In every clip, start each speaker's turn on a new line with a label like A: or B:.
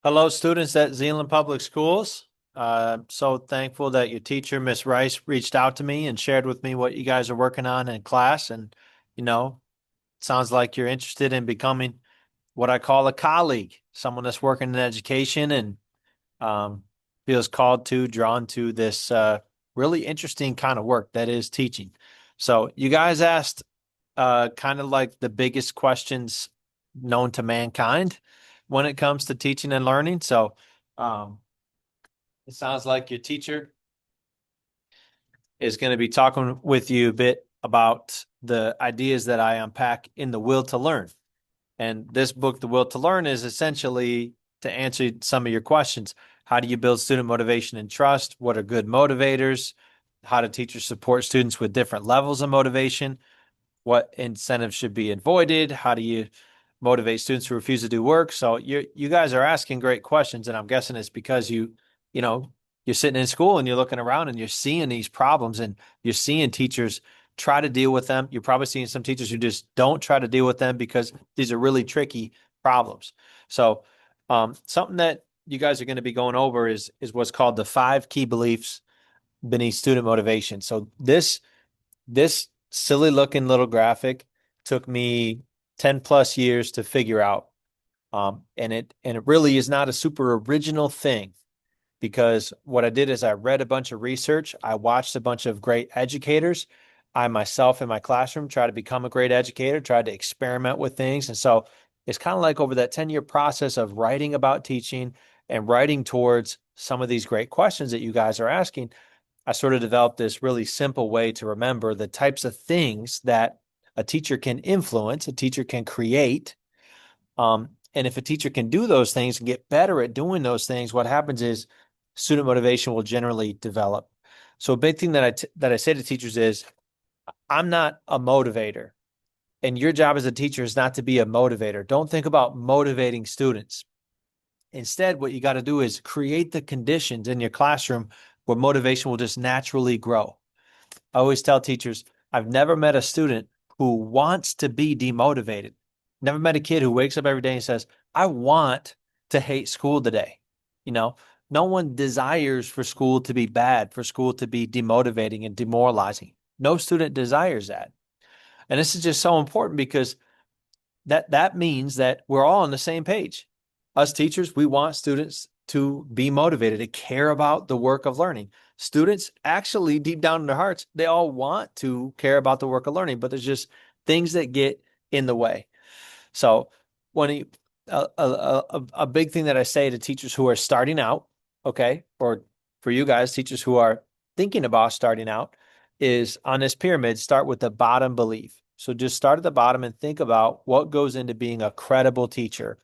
A: Hello, students at Zeeland Public Schools. So thankful that your teacher, Miss Rice, reached out to me and shared with me what you guys are working on in class. And, you know, sounds like you're interested in becoming what I call a colleague, someone that's working in education and um, feels called to, drawn to this really interesting kind of work that is teaching. So you guys asked kind of like the biggest questions known to mankind when it comes to teaching and learning. So um, it sounds like your teacher is going to be talking with you a bit about the ideas that I unpack in The Will to Learn. And this book, The Will to Learn, is essentially to answer some of your questions. How do you build student motivation and trust? What are good motivators? How do teachers support students with different levels of motivation? What incentives should be avoided? How do you motivate students who refuse to do work? So you guys are asking great questions, and I'm guessing it's because you know you're sitting in school and you're looking around and you're seeing these problems and you're seeing teachers try to deal with them. You're probably seeing some teachers who just don't try to deal with them because these are really tricky problems. So something that you guys are going to be going over is what's called the 5 key beliefs beneath student motivation. So this silly looking little graphic took me 10 plus years to figure out. And it really is not a super original thing because what I did is I read a bunch of research. I watched a bunch of great educators. I myself in my classroom tried to become a great educator, tried to experiment with things. And so it's kind of like over that 10-year process of writing about teaching and writing towards some of these great questions that you guys are asking. I sort of developed this really simple way to remember the types of things that a teacher can influence, a teacher can create. And if a teacher can do those things and get better at doing those things, what happens is student motivation will generally develop. So a big thing that I say to teachers is, I'm not a motivator, and your job as a teacher is not to be a motivator. Don't think about motivating students. Instead, what you got to do is create the conditions in your classroom where motivation will just naturally grow. I always tell teachers, I've never met a student who wants to be demotivated. Never met a kid who wakes up every day and says, I want to hate school today. You know, no one desires for school to be bad, for school to be demotivating and demoralizing. No student desires that. And this is just so important because that means that we're all on the same page. Us teachers, we want students to be motivated, to care about the work of learning. Students actually, deep down in their hearts, they all want to care about the work of learning, but there's just things that get in the way. So, when a big thing that I say to teachers who are starting out, okay, or for you guys, teachers who are thinking about starting out, is on this pyramid, start with the bottom belief. So just start at the bottom and think about what goes into being a credible teacher.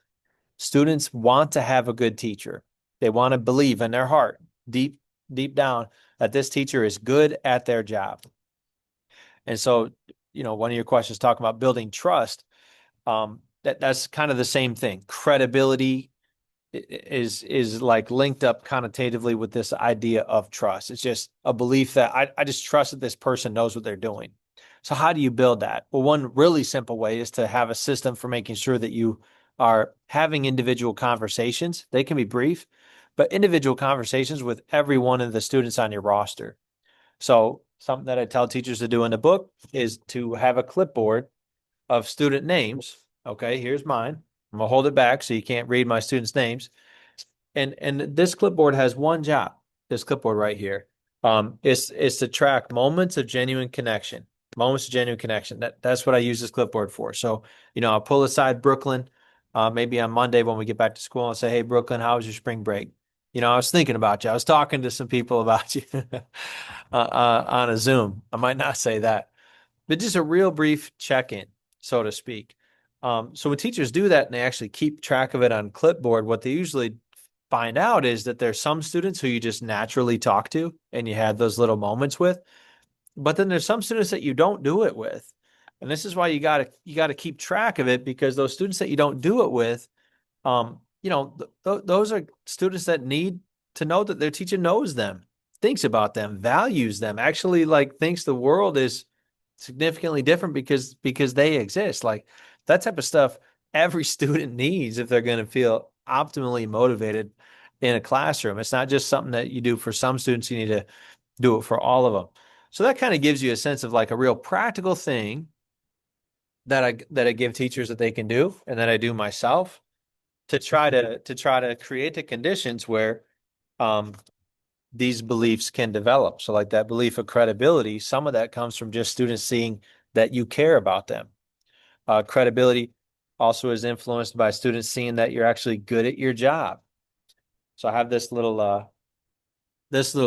A: Students want to have a good teacher. They want to believe in their heart, deep down, that this teacher is good at their job. And so, one of your questions talking about building trust. That's kind of the same thing. Credibility is like linked up connotatively with this idea of trust. It's just a belief that I just trust that this person knows what they're doing. So how do you build that? Well, one really simple way is to have a system for making sure that you are having individual conversations. They can be brief, but individual conversations with every one of the students on your roster. So something that I tell teachers to do in the book is to have a clipboard of student names. Okay, here's mine. I'm gonna hold it back so you can't read my students' names. And this clipboard has one job. This clipboard right here. Is to track moments of genuine connection. Moments of genuine connection. That's what I use this clipboard for. So, I'll pull aside Brooklyn, maybe on Monday when we get back to school and say, hey, Brooklyn, how was your spring break? I was thinking about you. I was talking to some people about you on a Zoom. I might not say that, but just a real brief check-in, so to speak. So when teachers do that and they actually keep track of it on clipboard, what they usually find out is that there's some students who you just naturally talk to and you have those little moments with, but then there's some students that you don't do it with. And this is why you gotta keep track of it, because those students that you don't do it with, those are students that need to know that their teacher knows them, thinks about them, values them, actually like thinks the world is significantly different because they exist. Like that type of stuff every student needs if they're going to feel optimally motivated in a classroom. It's not just something that you do for some students, you need to do it for all of them. So that kind of gives you a sense of like a real practical thing that I give teachers that they can do and that I do myself to try to create the conditions where um, these beliefs can develop. So like that belief of credibility, some of that comes from just students seeing that you care about them. Credibility also is influenced by students seeing that you're actually good at your job. So I have this little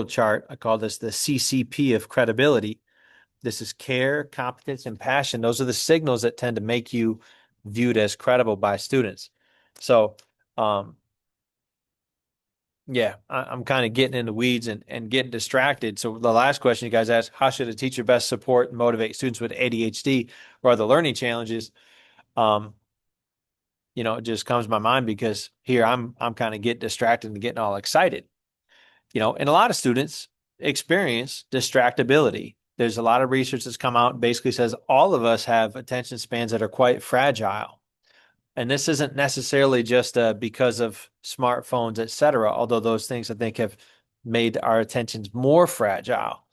A: chart. I call this the CCP of credibility. This is care, competence, and passion. Those are the signals that tend to make you viewed as credible by students. So, um, yeah, I'm kind of getting in the weeds and getting distracted. So the last question you guys asked, how should a teacher best support and motivate students with ADHD or other learning challenges? Um, it just comes to my mind because here I'm kind of getting distracted and getting all excited. And a lot of students experience distractibility. There's a lot of research that's come out and basically says all of us have attention spans that are quite fragile. And this isn't necessarily just because of smartphones, et cetera, although those things I think have made our attentions more fragile.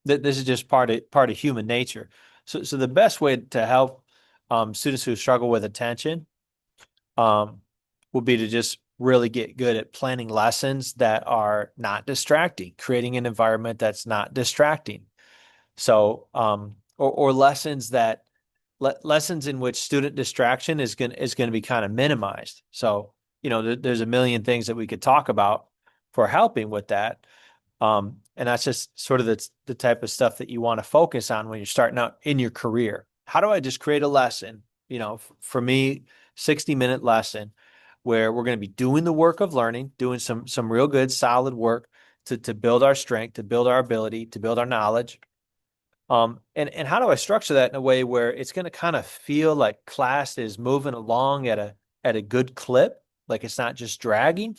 A: This is just part of human nature. So the best way to help students who struggle with attention um, will be to just really get good at planning lessons that are not distracting, creating an environment that's not distracting. So, or lessons that lessons in which student distraction is going to be kind of minimized. So, there's a million things that we could talk about for helping with that. And that's just sort of the type of stuff that you want to focus on when you're starting out in your career. How do I just create a lesson? For me, 60-minute lesson where we're going to be doing the work of learning, doing some real good, solid work to build our strength, to build our ability, to build our knowledge. And how do I structure that in a way where it's going to kind of feel like class is moving along at a good clip, like it's not just dragging.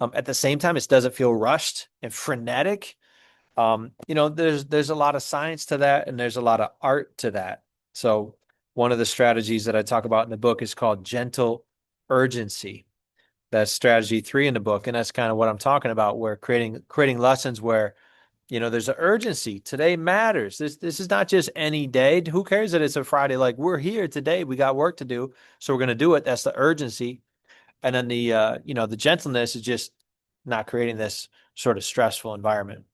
A: At the same time, it doesn't feel rushed and frenetic. There's a lot of science to that, and there's a lot of art to that. So one of the strategies that I talk about in the book is called gentle urgency. That's strategy 3 in the book, and that's kind of what I'm talking about. Where creating lessons where there's an urgency. Today matters. This is not just any day. Who cares that it's a Friday? Like we're here today. We got work to do, so we're going to do it. That's the urgency. And then the gentleness is just not creating this sort of stressful environment.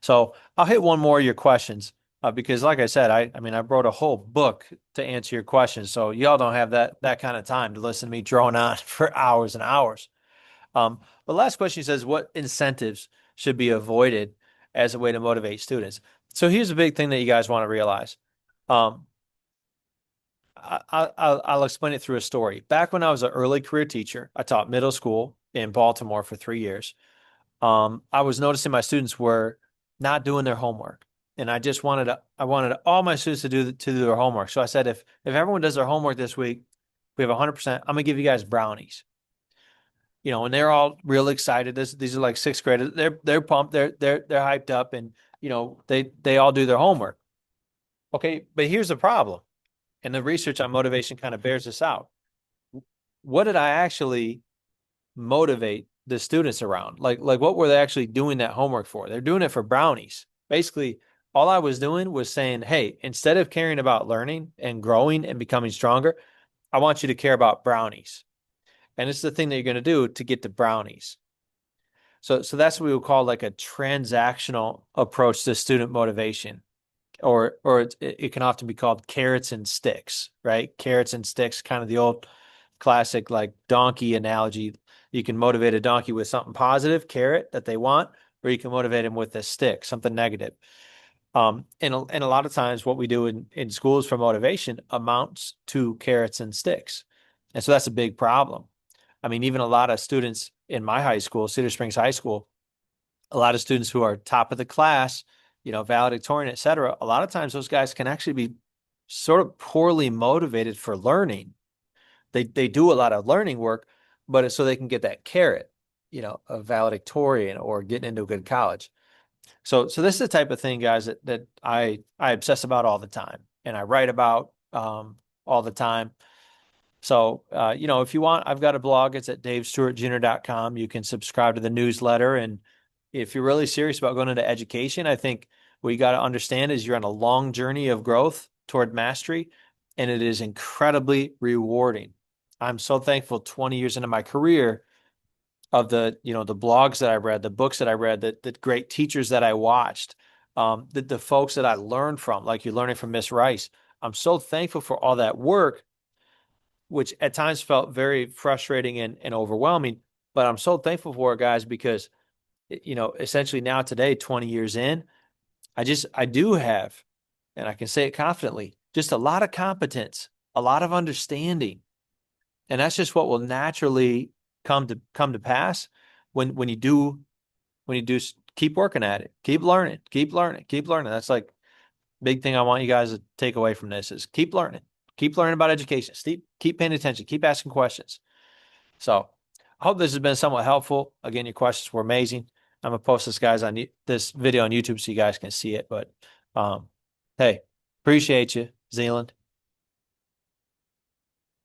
A: So I'll hit one more of your questions because, like I said, I mean I wrote a whole book to answer your questions. So y'all don't have that kind of time to listen to me drone on for hours and hours. The last question says, what incentives should be avoided as a way to motivate students? So here's a big thing that you guys want to realize. Um, I'll explain it through a story. Back when I was an early career teacher, I taught middle school in Baltimore for 3 years. I was noticing my students were not doing their homework, and I wanted all my students to do their homework. So I said, if everyone does their homework this week, we have 100%. I'm gonna give you guys brownies. And they're all real excited. These are like sixth graders. They're pumped. They're hyped up, and they all do their homework. Okay, but here's the problem, and the research on motivation kind of bears this out. What did I actually motivate the students around? Like what were they actually doing that homework for? They're doing it for brownies. Basically, all I was doing was saying, hey, instead of caring about learning and growing and becoming stronger, I want you to care about brownies. And it's the thing that you're going to do to get the brownies. So that's what we would call like a transactional approach to student motivation, or it can often be called carrots and sticks, right? Carrots and sticks, kind of the old classic like donkey analogy. You can motivate a donkey with something positive, carrot that they want, or you can motivate them with a stick, something negative. And a lot of times what we do in schools for motivation amounts to carrots and sticks. And so that's a big problem. I mean, even a lot of students in my high school, Cedar Springs High School, a lot of students who are top of the class, valedictorian, et cetera, a lot of times those guys can actually be sort of poorly motivated for learning. They do a lot of learning work, but it's so they can get that carrot, a valedictorian or getting into a good college. So this is the type of thing, guys, that I obsess about all the time and I write about all the time. So, if you want, I've got a blog. It's at davestewartjr.com. You can subscribe to the newsletter. And if you're really serious about going into education, I think what you got to understand is you're on a long journey of growth toward mastery, and it is incredibly rewarding. I'm so thankful 20 years into my career of the blogs that I read, the books that I read, the great teachers that I watched, the folks that I learned from, like you're learning from Miss Rice. I'm so thankful for all that work, which at times felt very frustrating and overwhelming. But I'm so thankful for it, guys, because essentially now today, 20 years in, I do have, and I can say it confidently, just a lot of competence, a lot of understanding. And that's just what will naturally come to pass when you do keep working at it, keep learning, keep learning, keep learning. That's like big thing I want you guys to take away from this is keep learning about education, keep paying attention, keep asking questions. So I hope this has been somewhat helpful. Again, your questions were amazing. I'm gonna post this video on YouTube so you guys can see it. But hey, appreciate you, Zeeland.